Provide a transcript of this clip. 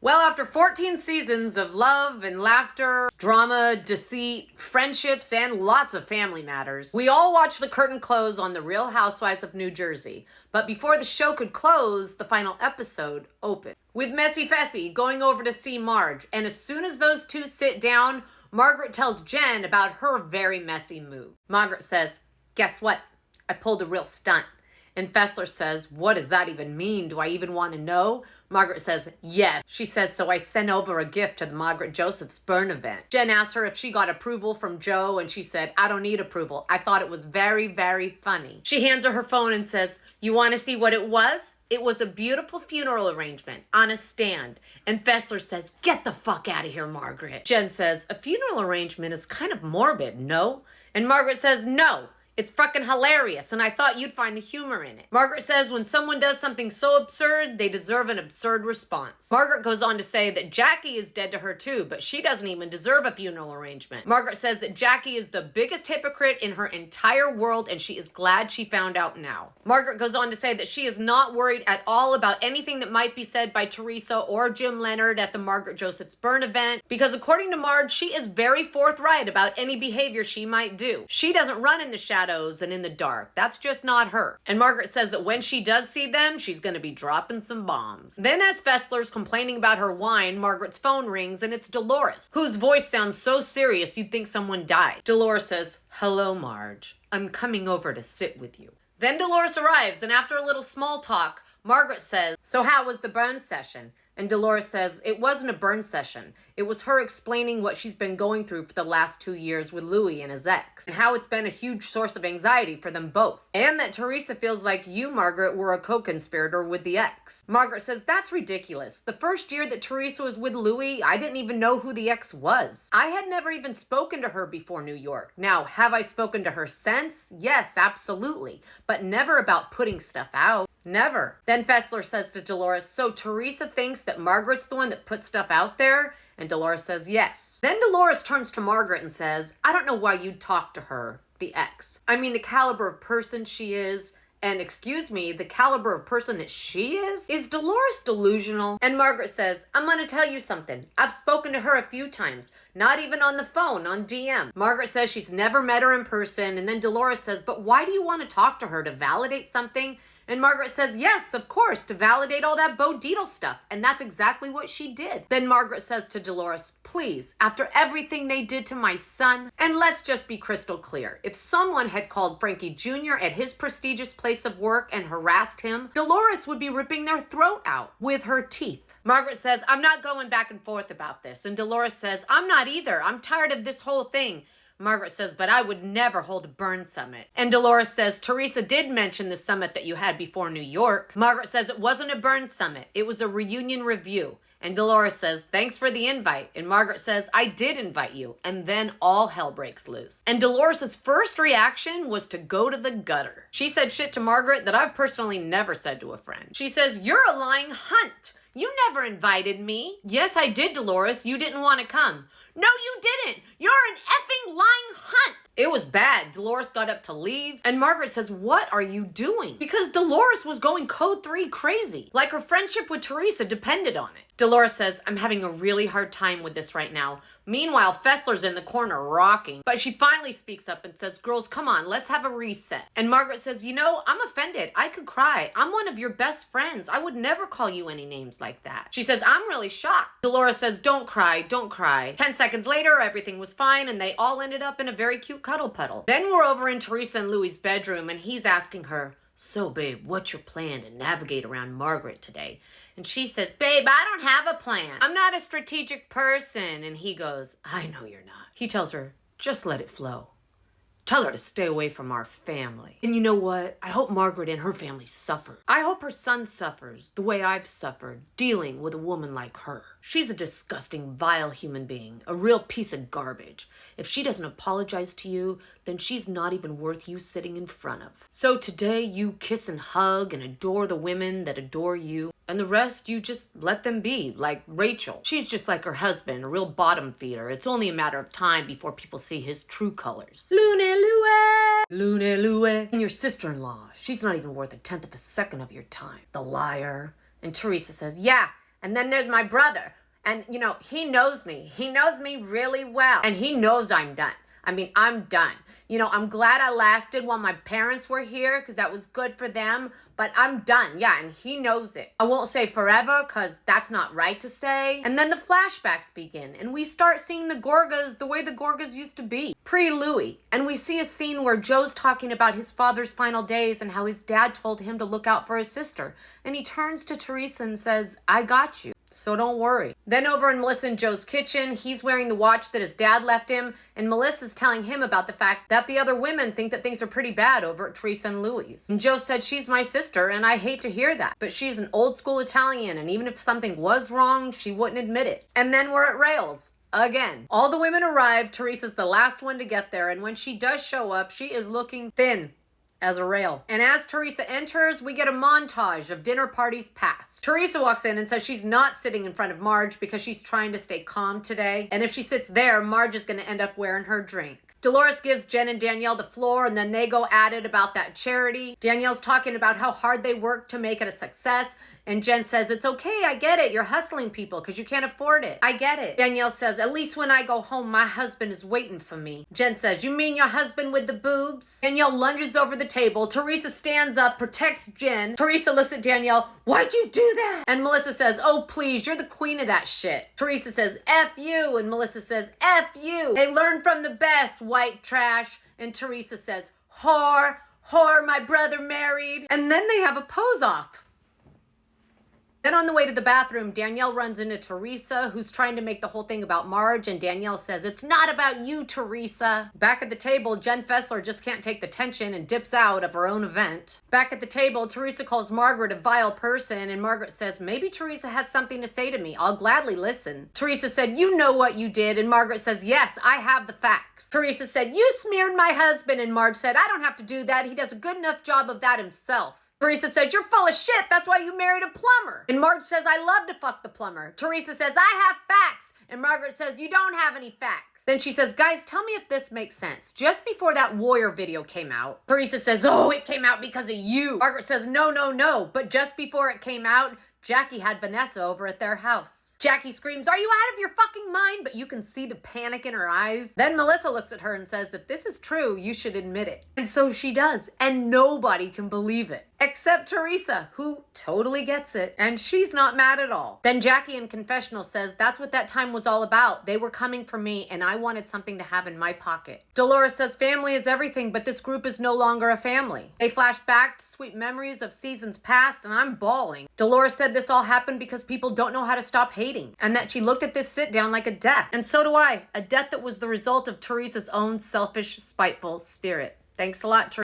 Well, after 14 seasons of love and laughter, drama, deceit, friendships, and lots of family matters, we all watched the curtain close on The Real Housewives of New Jersey. But before the show could close, the final episode opened. With Messy Fessy going over to see Marge, and as soon as those two sit down, Margaret tells Jen about her very messy move. Margaret says, "Guess what? I pulled a real stunt." And Fessler says, "What does that even mean? Do I even want to know?" Margaret says, "Yes." She says, "So I sent over a gift to the Margaret Joseph's burn event." Jen asked her if she got approval from Joe, and she said, "I don't need approval. I thought it was very, very funny." She hands her phone and says, "You want to see what it was? It was a beautiful funeral arrangement on a stand." And Fessler says, "Get the fuck out of here, Margaret." Jen says, "A funeral arrangement is kind of morbid, no?" And Margaret says, "No. It's fucking hilarious, and I thought you'd find the humor in it." Margaret says when someone does something so absurd, they deserve an absurd response. Margaret goes on to say that Jackie is dead to her too, but she doesn't even deserve a funeral arrangement. Margaret says that Jackie is the biggest hypocrite in her entire world, and she is glad she found out now. Margaret goes on to say that she is not worried at all about anything that might be said by Teresa or Jim Leonard at the Margaret Joseph's burn event, because according to Marge, she is very forthright about any behavior she might do. She doesn't run in the shadows and in the dark. That's just not her. And Margaret says that when she does see them, she's going to be dropping some bombs. Then as Fessler's complaining about her wine, Margaret's phone rings and it's Dolores, whose voice sounds so serious you'd think someone died. Dolores says, "Hello, Marge. I'm coming over to sit with you." Then Dolores arrives, and after a little small talk, Margaret says, "So how was the burn session?" And Dolores says, "It wasn't a burn session. It was her explaining what she's been going through for the last 2 years with Louie and his ex, and how it's been a huge source of anxiety for them both. And that Teresa feels like you, Margaret, were a co-conspirator with the ex." Margaret says, "That's ridiculous. The first year that Teresa was with Louie, I didn't even know who the ex was. I had never even spoken to her before New York. Now, have I spoken to her since? Yes, absolutely. But never about putting stuff out. Never." Then Fessler says to Dolores, "So Teresa thinks that Margaret's the one that put stuff out there?" And Dolores says yes. Then Dolores turns to Margaret and says, "I don't know why you'd talk to her, the ex. I mean, the caliber of person she is, and excuse me, the caliber of person that she is Dolores delusional?" And Margaret says, "I'm going to tell you something. I've spoken to her a few times, not even on the phone, on DM." Margaret says she's never met her in person, and then Dolores says, "But why do you want to talk to her? To validate something?" And Margaret says, "Yes, of course, to validate all that Bo Dietl stuff." And that's exactly what she did. Then Margaret says to Dolores, "Please, after everything they did to my son," and let's just be crystal clear, if someone had called Frankie Jr. at his prestigious place of work and harassed him, Dolores would be ripping their throat out with her teeth. Margaret says, "I'm not going back and forth about this." And Dolores says, "I'm not either. I'm tired of this whole thing." Margaret says, "But I would never hold a burn summit." And Dolores says, "Teresa did mention the summit that you had before New York." Margaret says, "It wasn't a burn summit. It was a reunion review." And Dolores says, "Thanks for the invite." And Margaret says, "I did invite you." And then all hell breaks loose. And Dolores' first reaction was to go to the gutter. She said shit to Margaret that I've personally never said to a friend. She says, "You're a lying hunt. You never invited me." "Yes, I did, Dolores. You didn't want to come." "No, you didn't. You're an effing lying hunt." It was bad. Dolores got up to leave, and Margaret says, "What are you doing?" Because Dolores was going code 3 crazy. Like her friendship with Teresa depended on it. Dolores says, "I'm having a really hard time with this right now." Meanwhile, Fessler's in the corner rocking, but she finally speaks up and says, "Girls, come on, let's have a reset." And Margaret says, "You know, I'm offended. I could cry. I'm one of your best friends. I would never call you any names like that." She says, "I'm really shocked." Dolores says, "Don't cry, don't cry." 10 seconds later, everything was fine, and they all ended up in a very cute cuddle puddle. Then we're over in Teresa and Louie's bedroom, and he's asking her, "So, babe, what's your plan to navigate around Margaret today?" And she says, "Babe, I don't have a plan. I'm not a strategic person." And he goes, "I know you're not." He tells her, "Just let it flow. Tell her to stay away from our family. And you know what? I hope Margaret and her family suffer. I hope her son suffers the way I've suffered dealing with a woman like her. She's a disgusting, vile human being, a real piece of garbage. If she doesn't apologize to you, then she's not even worth you sitting in front of. So today you kiss and hug and adore the women that adore you, and the rest you just let them be, like Rachel. She's just like her husband, a real bottom feeder. It's only a matter of time before people see his true colors. Louie, Louie. And your sister-in-law, she's not even worth 1/10 of a second of your time. The liar." And Teresa says, "Yeah, And then there's my brother. And, you know, he knows me. He knows me really well. And he knows I'm done. I mean, I'm done. You know, I'm glad I lasted while my parents were here because that was good for them. But I'm done. Yeah, and he knows it. I won't say forever because that's not right to say. And then the flashbacks begin. And we start seeing the Gorgas the way the Gorgas used to be. Pre-Louie. And we see a scene where Joe's talking about his father's final days and how his dad told him to look out for his sister. And he turns to Teresa and says, I got you. So don't worry. Then over in Melissa and Joe's kitchen, he's wearing the watch that his dad left him, and Melissa's telling him about the fact that the other women think that things are pretty bad over at Teresa and Louie's. And Joe said, she's my sister, and I hate to hear that. But she's an old school Italian, and even if something was wrong, she wouldn't admit it. And then we're at Rails. Again. All the women arrive. Teresa's the last one to get there, and when she does show up, she is looking thin as a rail. And as Teresa enters, we get a montage of dinner parties past. Teresa walks in and says she's not sitting in front of Marge because she's trying to stay calm today. And if she sits there, Marge is going to end up wearing her drink. Dolores gives Jen and Danielle the floor, and then they go at it about that charity. Danielle's talking about how hard they worked to make it a success, and Jen says, it's okay, I get it. You're hustling people because you can't afford it. I get it. Danielle says, at least when I go home, my husband is waiting for me. Jen says, you mean your husband with the boobs? Danielle lunges over the table. Teresa stands up, protects Jen. Teresa looks at Danielle, why'd you do that? And Melissa says, oh, please, you're the queen of that shit. Teresa says, F you, and Melissa says, F you. They learn from the best, white trash. And Teresa says, whore, my brother married. And then they have a pose off. Then on the way to the bathroom, Danielle runs into Teresa, who's trying to make the whole thing about Marge, and Danielle says, it's not about you, Teresa. Back at the table, Jen Fessler just can't take the tension and dips out of her own event. Back at the table, Teresa calls Margaret a vile person, and Margaret says, maybe Teresa has something to say to me. I'll gladly listen. Teresa said, you know what you did, and Margaret says, yes, I have the facts. Teresa said, you smeared my husband, and Marge said, I don't have to do that. He does a good enough job of that himself. Teresa says, you're full of shit. That's why you married a plumber. And Marge says, I love to fuck the plumber. Teresa says, I have facts. And Margaret says, you don't have any facts. Then she says, guys, tell me if this makes sense. Just before that Warrior video came out, Teresa says, oh, it came out because of you. Margaret says, no. But just before it came out, Jackie had Vanessa over at their house. Jackie screams, are you out of your fucking mind? But you can see the panic in her eyes. Then Melissa looks at her and says, if this is true, you should admit it. And so she does. And nobody can believe it. Except Teresa, who totally gets it. And she's not mad at all. Then Jackie in confessional says, that's what that time was all about. They were coming for me and I wanted something to have in my pocket. Dolores says, family is everything, but this group is no longer a family. They flash back to sweet memories of seasons past, and I'm bawling. Dolores said this all happened because people don't know how to stop hating, and that she looked at this sit down like a death. And so do I. A death that was the result of Teresa's own selfish, spiteful spirit. Thanks a lot, Teresa.